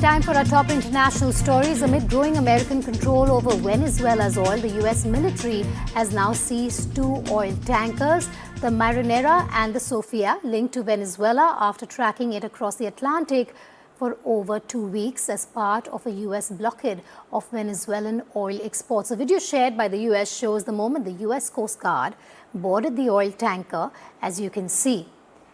Time for our top international stories. Amid growing American control over Venezuela's oil, the U.S. military has now seized two oil tankers, the Marinera and the Sofia, linked to Venezuela after tracking it across the Atlantic for over 2 weeks as part of a U.S. blockade of Venezuelan oil exports. A video shared by the U.S. shows the moment the U.S. Coast Guard boarded the oil tanker, as you can see.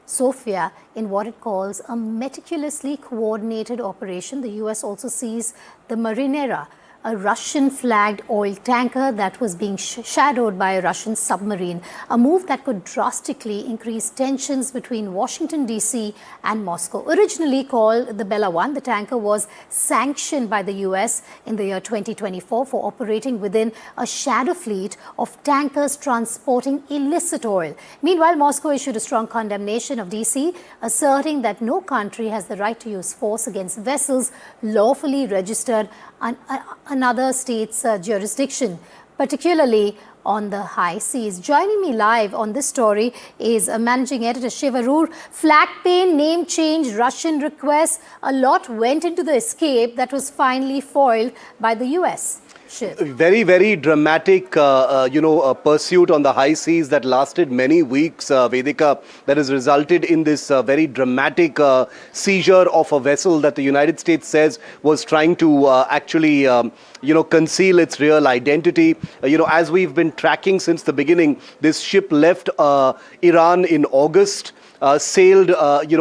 Sofia, in what it calls a meticulously coordinated operation. The U.S. also seized the Marinera, a Russian-flagged oil tanker that was being shadowed by a Russian submarine, a move that could drastically increase tensions between Washington, D.C. and Moscow. Originally called the Bella 1, the tanker was sanctioned by the U.S. in the year 2024 for operating within a shadow fleet of tankers transporting illicit oil. Meanwhile, Moscow issued a strong condemnation of D.C., asserting that no country has the right to use force against vessels lawfully registered on another state's jurisdiction, particularly on the high seas. Joining me live on this story is Managing Editor Shiv Arur. Flag pain, name change, Russian requests. A lot went into the escape that was finally foiled by the U.S. Shiv. Very, very dramatic, pursuit on the high seas that lasted many weeks, Vedika, that has resulted in this very dramatic seizure of a vessel that the United States says was trying to actually conceal its real identity. As we've been tracking since the beginning, this ship left Iran in August. Sailed,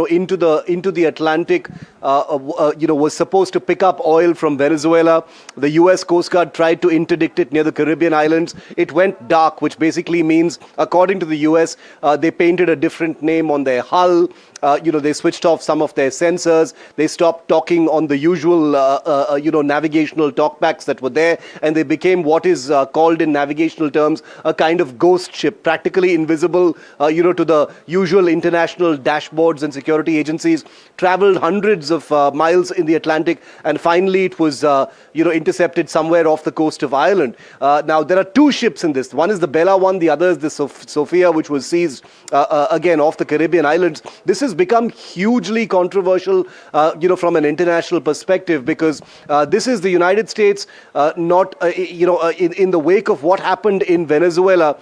into the Atlantic, was supposed to pick up oil from Venezuela. The U.S. Coast Guard tried to interdict it near the Caribbean islands. It went dark, which basically means, according to the U.S., they painted a different name on their hull. They switched off some of their sensors. They stopped talking on the usual, navigational talkbacks that were there, and they became what is called in navigational terms a kind of ghost ship, practically invisible, to the usual international dashboards and security agencies. Traveled hundreds of miles in the Atlantic, and finally it was, intercepted somewhere off the coast of Ireland. Now there are two ships in this. One is the Bella 1, the other is the Sofia, which was seized again off the Caribbean islands. This has become hugely controversial, from an international perspective, because this is the United States, in the wake of what happened in Venezuela,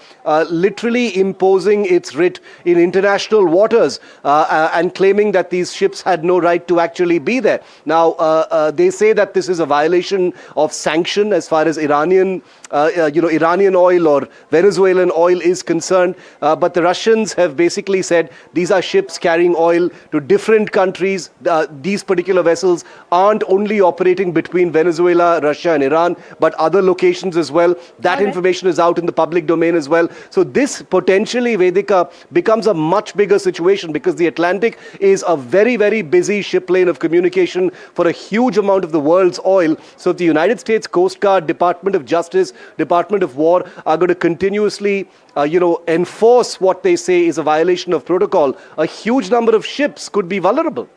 literally imposing its writ in international waters and claiming that these ships had no right to actually be there. Now, they say that this is a violation of sanction as far as Iranian oil or Venezuelan oil is concerned. But the Russians have basically said these are ships carrying oil to different countries. These particular vessels aren't only operating between Venezuela, Russia and Iran, but other locations as well. That information is out in the public domain as well. So this potentially, Vedika, becomes a much bigger situation because the Atlantic is a very, very busy ship lane of communication for a huge amount of the world's oil. So if the United States Coast Guard, Department of Justice, Department of War are going to continuously enforce what they say is a violation of protocol, a huge number of ships could be vulnerable.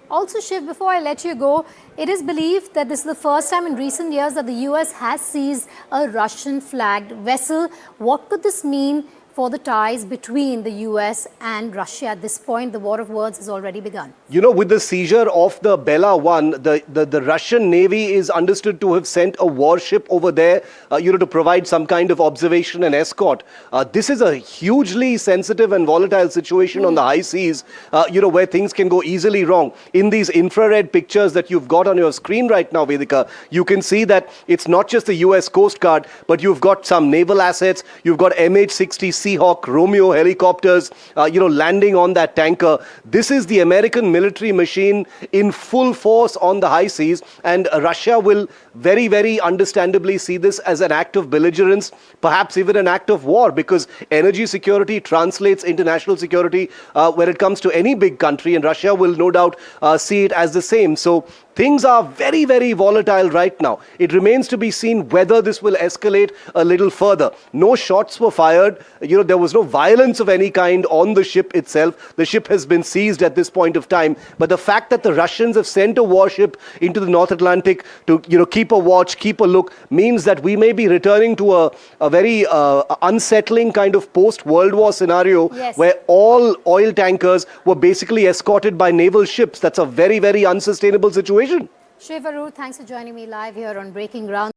Also, Shiv, before I let you go, it is believed that this is the first time in recent years that the U.S. has seized a Russian-flagged vessel. What could this mean for the ties between the U.S. and Russia? At this point, the war of words has already begun. With the seizure of the Bella 1, the Russian Navy is understood to have sent a warship over there, to provide some kind of observation and escort. This is a hugely sensitive and volatile situation on the high seas, where things can go easily wrong. In these infrared pictures that you've got on your screen right now, Vedika, you can see that it's not just the U.S. Coast Guard, but you've got some naval assets. You've got MH-60 Seahawk, Romeo helicopters, landing on that tanker. This is the American military machine in full force on the high seas, and Russia will very, very understandably see this as an act of belligerence, perhaps even an act of war, because energy security translates international security when it comes to any big country, and Russia will no doubt see it as the same. So things are very, very volatile right now. It remains to be seen whether this will escalate a little further. No shots were fired. There was no violence of any kind on the ship itself. The ship has been seized at this point of time. But the fact that the Russians have sent a warship into the North Atlantic to, keep a watch, keep a look, means that we may be returning to a very unsettling kind of post-World War scenario, where all oil tankers were basically escorted by naval ships. That's a very, very unsustainable situation. Shivarur, thanks for joining me live here on Breaking Ground.